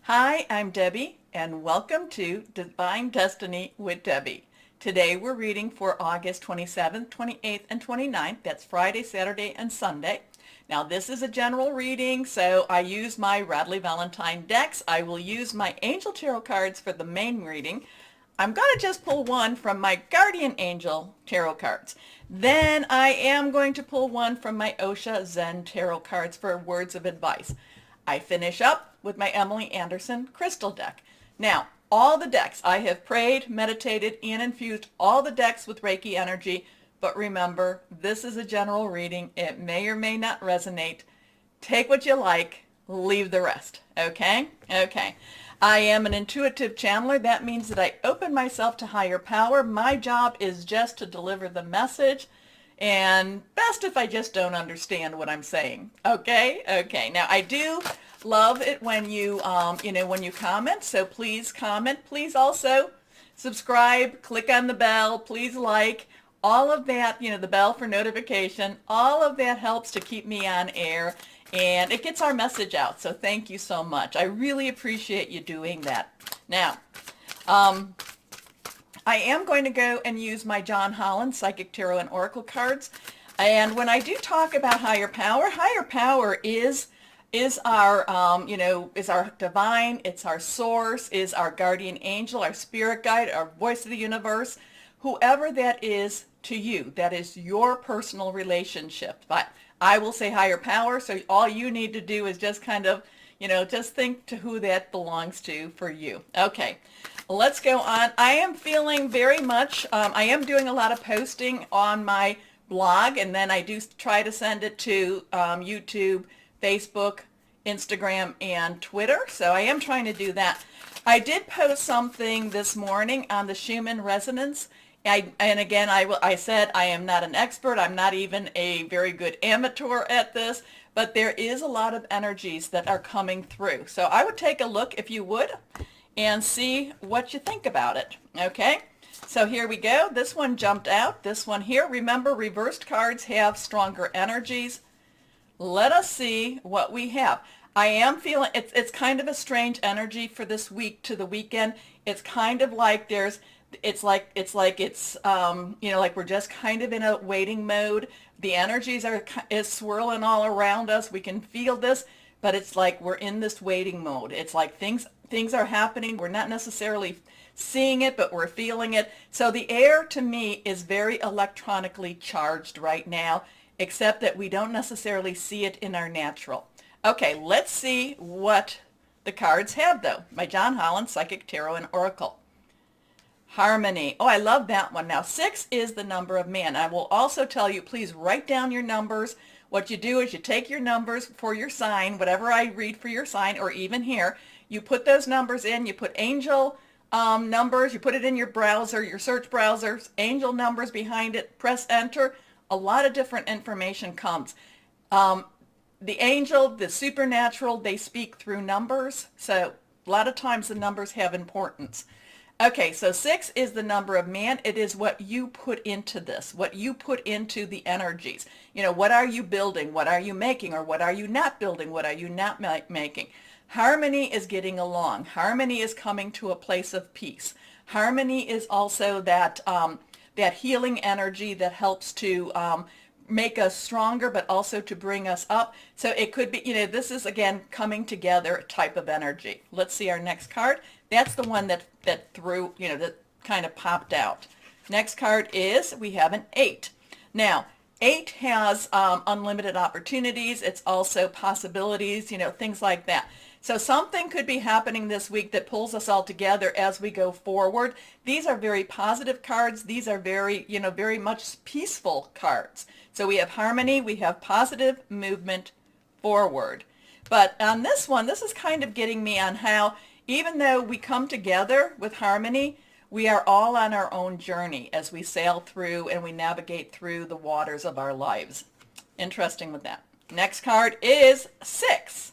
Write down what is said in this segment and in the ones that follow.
Hi, I'm Debbie, and welcome to Divine Destiny with Debbie. Today we're reading for August 27th, 28th, and 29th. That's Friday, Saturday, and Sunday. Now this is a general reading, so I use my Radley Valentine decks. I will use my Angel Tarot cards for the main reading. I'm going to just pull one from my Guardian Angel Tarot cards. Then I am going to pull one from my Osha Zen Tarot cards for words of advice. I finish up with my Emily Anderson crystal deck. Now, all the decks, I have prayed, meditated, and infused all the decks with Reiki energy, but remember, this is a general reading. It may or may not resonate. Take what you like, leave the rest, okay? Okay. I am an intuitive channeler. That means that I open myself to higher power. My job is just to deliver the message, and best if I just don't understand what I'm saying. Okay? Okay. Now, I do love it when you, when you comment, so please comment. Please also subscribe, click on the bell, please like. All of that, the bell for notification, all of that helps to keep me on air, and it gets our message out. So thank you so much. I really appreciate you doing that. Now, I am going to go and use my John Holland Psychic Tarot and Oracle cards. And when I do talk about higher power is our, is our divine, it's our source, is our guardian angel, our spirit guide, our voice of the universe, whoever that is to you. That is your personal relationship. But I will say higher power, so all you need to do is just kind of, just think to who that belongs to for you. Okay, let's go on. I am feeling very much, I am doing a lot of posting on my blog, and then I do try to send it to YouTube, Facebook, Instagram, and Twitter. So I am trying to do that. I did post something this morning on the Schumann resonance. And again, I said I am not an expert. I'm not even a very good amateur at this, but there is a lot of energies that are coming through. So I would take a look, if you would, and see what you think about it. Okay, so here we go. This one jumped out. This one here. Remember, reversed cards have stronger energies. Let us see what we have. I am feeling it's kind of a strange energy for this week to the weekend. It's kind of like it's like we're just kind of in a waiting mode. The energies is swirling all around us. We can feel this, but it's like we're in this waiting mode. It's like things are happening. We're not necessarily seeing it, but we're feeling it. So the air to me is very electronically charged right now, except that we don't necessarily see it in our natural. Okay, let's see what the cards have though. My John Holland Psychic Tarot and Oracle. Harmony. Oh, I love that one. Now, 6 is the number of man. I will also tell you, please write down your numbers. What you do is you take your numbers for your sign, whatever I read for your sign, or even here, you put those numbers in, you put angel numbers, you put it in your browser, your search browser, angel numbers behind it, press enter. A lot of different information comes. The angel, the supernatural, they speak through numbers. So a lot of times the numbers have importance. Okay, so 6 is the number of man. It is what you put into this, what you put into the energies. What are you building? What are you making? Or what are you not building? What are you not making? Harmony is getting along. Harmony is coming to a place of peace. Harmony is also that healing energy that helps to make us stronger, but also to bring us up. So it could be, this is again coming together type of energy. Let's see our next card. That's the one that threw, that kind of popped out. Next card is, we have an 8. Now, 8 has unlimited opportunities. It's also possibilities, things like that. So something could be happening this week that pulls us all together as we go forward. These are very positive cards. These are very, very much peaceful cards. So we have harmony, we have positive movement forward. But on this one, this is kind of getting me on how, even though we come together with harmony, we are all on our own journey as we sail through and we navigate through the waters of our lives. Interesting with that. Next card is 6.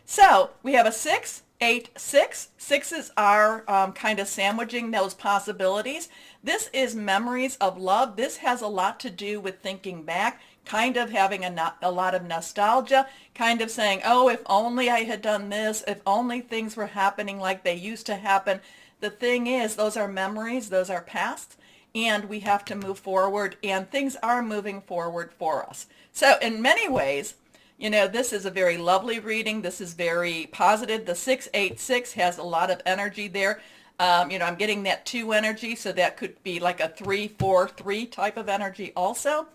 So we have a 6, 8, 6. 6s are kind of sandwiching those possibilities. This is memories of love. This has a lot to do with thinking back, kind of having a lot of nostalgia, kind of saying, oh, if only I had done this, if only things were happening like they used to happen. The thing is, those are memories, those are past, and we have to move forward, and things are moving forward for us. So in many ways, this is a very lovely reading. This is very positive. The 686 has a lot of energy there. I'm getting that 2 energy, so that could be like a 3-4-3 type of energy also.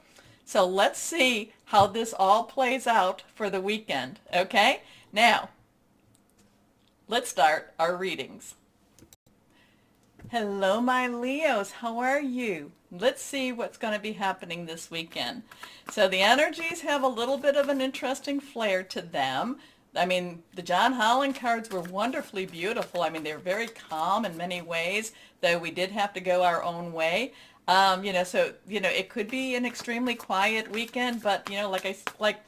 So let's see how this all plays out for the weekend, okay? Now, let's start our readings. Hello, my Leos. How are you? Let's see what's going to be happening this weekend. So the energies have a little bit of an interesting flair to them. I mean, the John Holland cards were wonderfully beautiful. I mean, they're very calm in many ways, though we did have to go our own way. It could be an extremely quiet weekend, but, like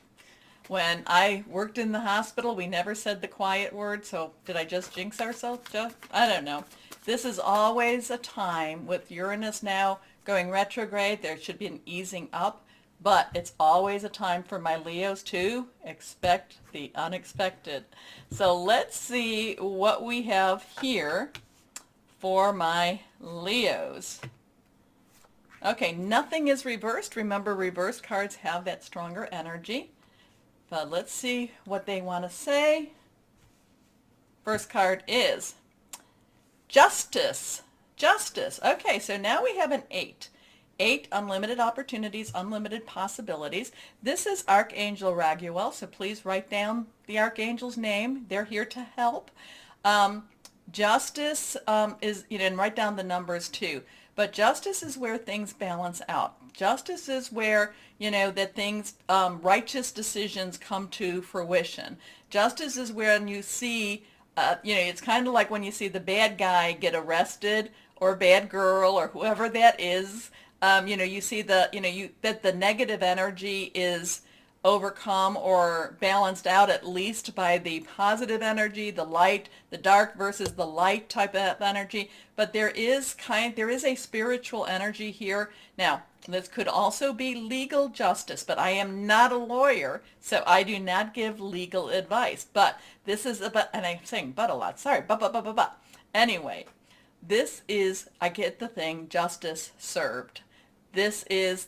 when I worked in the hospital, we never said the quiet word, so did I just jinx ourselves, Jeff? I don't know. This is always a time with Uranus now going retrograde. There should be an easing up, but it's always a time for my Leos to expect the unexpected. So let's see what we have here for my Leos. Okay, nothing is reversed. Remember, reversed cards have that stronger energy. But let's see what they want to say. First card is Justice. Justice. Okay, so now we have an 8. 8, unlimited opportunities, unlimited possibilities. This is Archangel Raguel, so please write down the Archangel's name. They're here to help. Justice is, and write down the numbers too. But justice is where things balance out. Justice is where, that things, righteous decisions come to fruition. Justice is when you see, it's kind of like when you see the bad guy get arrested or bad girl or whoever that is. You see that the negative energy is overcome or balanced out at least by the positive energy, the light, the dark versus the light type of energy. But there is a spiritual energy here. Now, this could also be legal justice, but I am not a lawyer, so I do not give legal advice. But this is about, and I'm saying but a lot, sorry, but. Anyway, this is, I get the thing, justice served. This is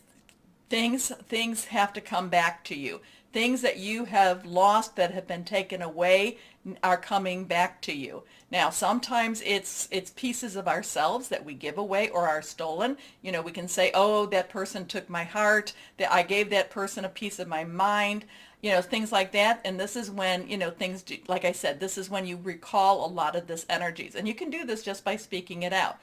things have to come back to you. Things that you have lost, that have been taken away, are coming back to you. Now, sometimes it's pieces of ourselves that we give away or are stolen. We can say, oh, that person took my heart, that I gave that person a piece of my mind, things like that. And this is when, things do, like I said, this is when you recall a lot of this energies. And you can do this just by speaking it out.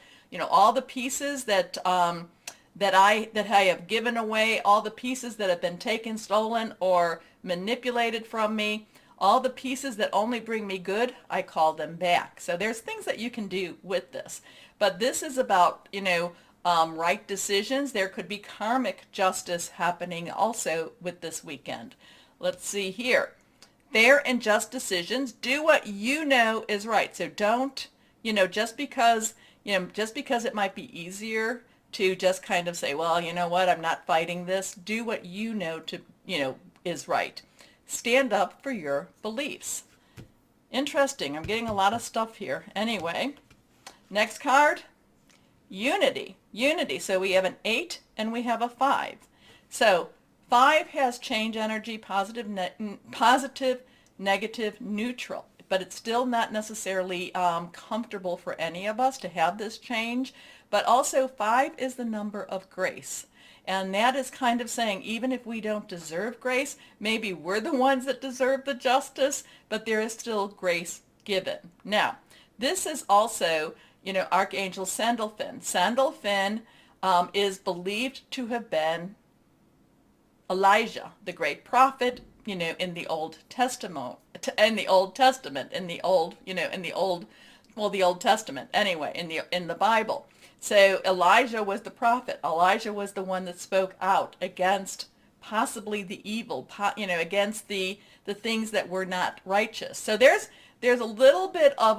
All the pieces that I have given away, all the pieces that have been taken, stolen, or manipulated from me, all the pieces that only bring me good, I call them back. So there's things that you can do with this. But this is about, right decisions. There could be karmic justice happening also with this weekend. Let's see here. Fair and just decisions. Do what you know is right. So don't, just because it might be easier to just kind of say, well, you know what, I'm not fighting this. Do what you know is right. Stand up for your beliefs. Interesting. I'm getting a lot of stuff here. Anyway, next card, unity. Unity. So we have an 8 and we have a 5. So 5 has change energy, positive, negative, neutral. But it's still not necessarily comfortable for any of us to have this change. But also 5 is the number of grace. And that is kind of saying, even if we don't deserve grace, maybe we're the ones that deserve the justice, but there is still grace given. Now, this is also, Archangel Sandalphon. Sandalphon is believed to have been Elijah, the great prophet, in the Old Testament, the Old Testament anyway, in the Bible. So Elijah was the prophet. Elijah was the one that spoke out against possibly the evil, against the things that were not righteous. So there's there's a little bit of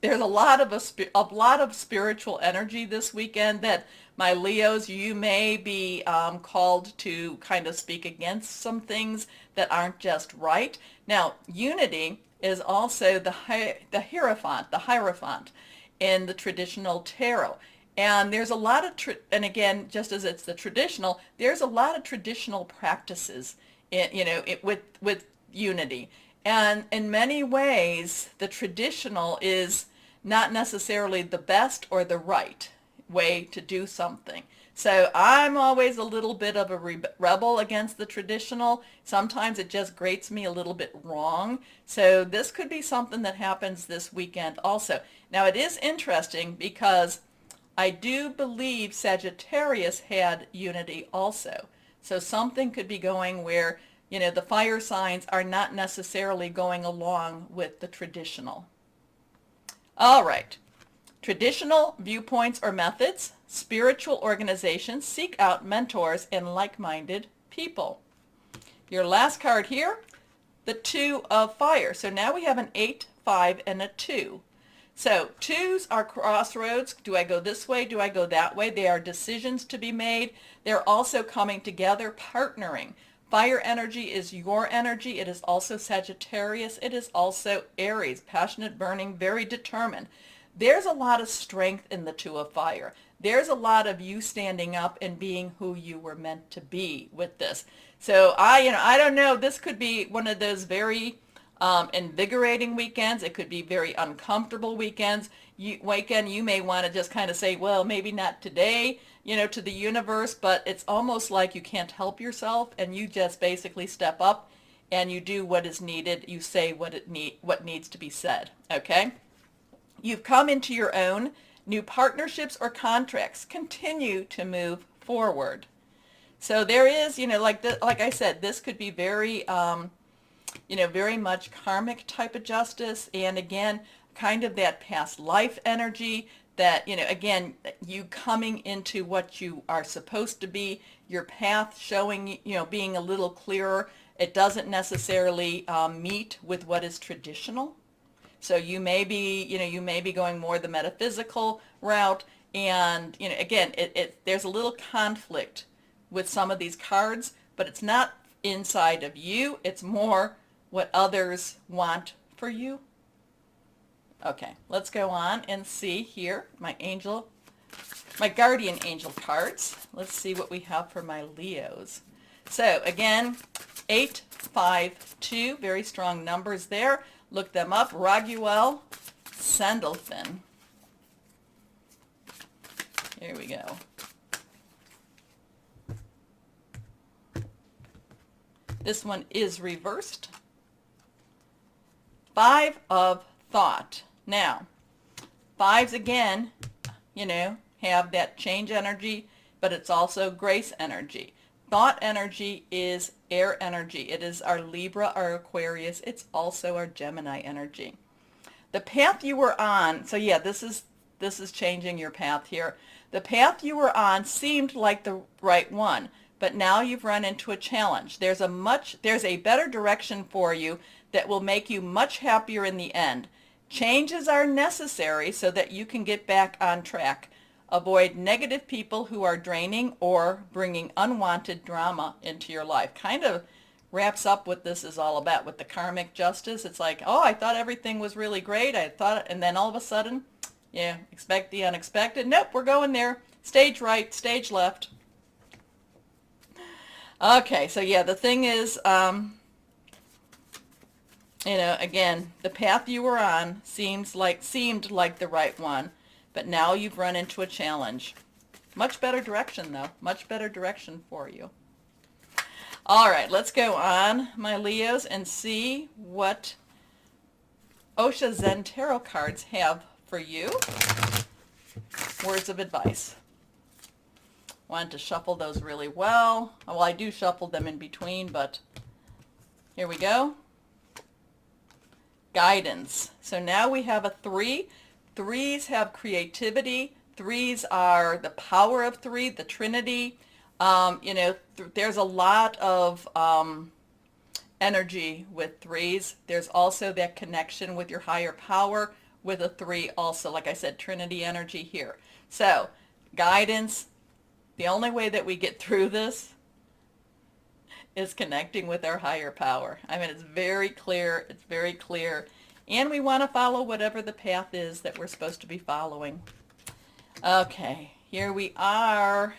there's a lot of spiritual energy this weekend that my Leos, you may be called to kind of speak against some things that aren't just right. Now, unity is also the Hierophant in the traditional tarot. And there's a lot of, and again, just as it's the traditional, there's a lot of traditional practices with unity. And in many ways, the traditional is not necessarily the best or the right way to do something. So I'm always a little bit of a rebel against the traditional. Sometimes it just grates me a little bit wrong. So this could be something that happens this weekend also. Now it is interesting because I do believe Sagittarius had unity also. So something could be going where, the fire signs are not necessarily going along with the traditional. All right. Traditional viewpoints or methods, spiritual organizations seek out mentors and like-minded people. Your last card here, the Two of Fire. So now we have an 8, 5, and a 2. So twos are crossroads. Do I go this way? Do I go that way? They are decisions to be made. They're also coming together, partnering. Fire energy is your energy. It is also Sagittarius. It is also Aries, passionate, burning, very determined. There's a lot of strength in the Two of Fire. There's a lot of you standing up and being who you were meant to be with this. So I don't know. This could be one of those very invigorating weekends. It could be very uncomfortable weekends. You may want to just kind of say, well, maybe not today, to the universe, but it's almost like you can't help yourself and you just basically step up and you do what is needed. You say what needs to be said. Okay? You've come into your own. New partnerships or contracts continue to move forward. So there is, like I said, this could be very very much karmic type of justice. And again, kind of that past life energy that, again, you coming into what you are supposed to be, your path showing, being a little clearer. It doesn't necessarily meet with what is traditional. So you may be going more the metaphysical route. And, again, there's a little conflict with some of these cards, but it's not inside of you. It's more what others want for you. Okay, let's go on and see here my guardian angel cards. Let's see what we have for my Leos. So again, 8, 5, 2, very strong numbers there. Look them up. Raguel Sandalphon. Here we go. This one is reversed. 5 of Thought. Now, 5s again, have that change energy, but it's also grace energy. Thought energy is air energy. It is our Libra, our Aquarius. It's also our Gemini energy. The path you were on, so yeah, this is changing your path here. The path you were on seemed like the right one, but now you've run into a challenge. There's a better direction for you that will make you much happier in the end. Changes are necessary so that you can get back on track. Avoid negative people who are draining or bringing unwanted drama into your life. Kind of wraps up what this is all about with the karmic justice. It's like, oh, I thought everything was really great. And then all of a sudden, yeah, expect the unexpected. Nope, we're going there. Stage right, stage left. Okay, so yeah, the thing is, again, the path you were on seemed like the right one, but now you've run into a challenge. Much better direction, though. Much better direction for you. All right, let's go on, my Leos, and see what Osha Zen Tarot cards have for you. Words of advice. Wanted to shuffle those really well. Well, I do shuffle them in between, but here we go. Guidance. So now we have a 3. 3s have creativity. 3s are the power of 3, the Trinity. There's a lot of energy with threes. There's also that connection with your higher power with a 3 also. Like I said, Trinity energy here. So guidance, the only way that we get through this is connecting with our higher power. I mean, it's very clear. It's very clear. And we want to follow whatever the path is that we're supposed to be following. Okay, here we are.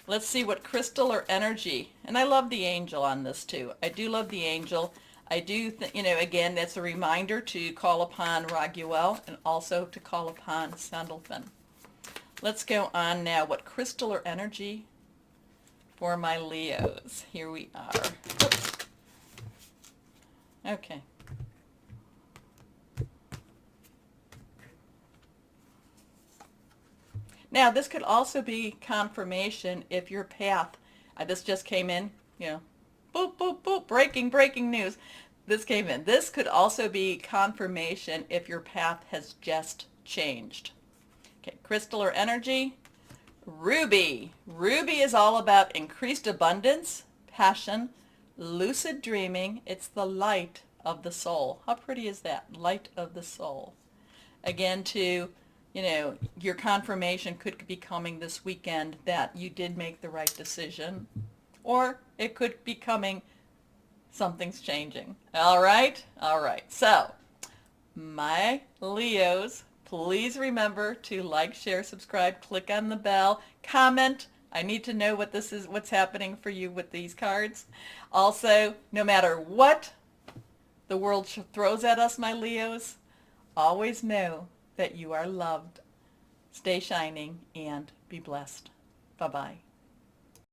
Let's see what crystal or energy. And I love the angel on this too. I do love the angel. I do, again, that's a reminder to call upon Raguel and also to call upon Sandalphon. Let's go on now. What crystal or energy for my Leos? Here we are. Oops. Okay. Now, this could also be confirmation if your path, this just came in, boop, boop, boop, breaking news. This came in. This could also be confirmation if your path has just changed. Okay, crystal or energy, ruby. Ruby is all about increased abundance, passion, lucid dreaming. It's the light of the soul. How pretty is that? Light of the soul. Again, your confirmation could be coming this weekend that you did make the right decision, or it could be coming something's changing. All right? All right. So, my Leos, please remember to like, share, subscribe, click on the bell, comment. I need to know what's happening for you with these cards. Also, no matter what the world throws at us, my Leos, always know that you are loved. Stay shining and be blessed. Bye-bye.